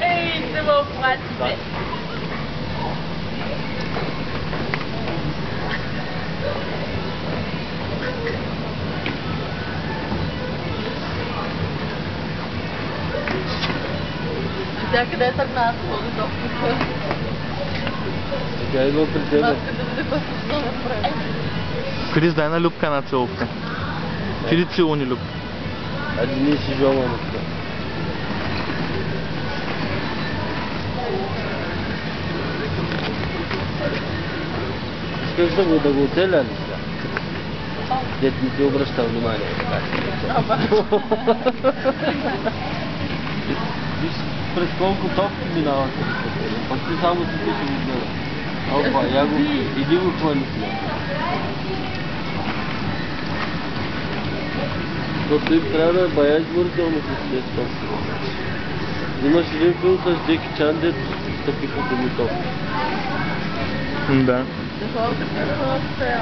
Ей, се ме оплачете. Тя къде е тръгна, аз ходи доктор. Тя идва при тебе. Маска да види какво се направи. Крис, дай на Любка една целувка. Ти целуни, Любка. Айде ние си жомаме тук. Искаш да го оцеля ли сега? Дет не ти обръща внимание. Виж през колко топки минават. Пак ти само си ти ще го гледа. Опа, я го... Иди го хвали сега. Защото им трябва да е бая измързително с тези топки. Имаш един филм с Джеки Чан, дето стъпиха до ми топки. Да. Защо се стоя?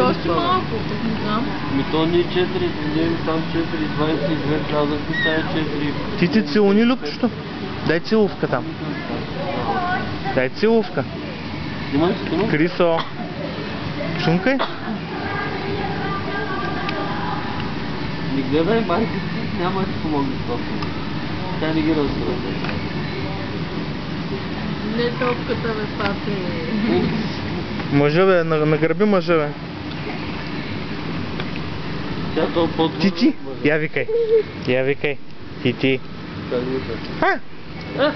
Още малко, не знам. Ми то ни 4, ние там 4, 22, казах ти стая 4. Ти ти целуни, Любчето? Дай целувка там. Дай целувка. Снимай. Крисо. Шумкай. Не гледай майка си, няма да ти помогне с топката. Тя не ги разбира. Не топката ме паси. Мъжа бе, нагърби мъжа бе. Тя то по-двора. Ти. Я викай. Я викай. Ти. Как викай? А!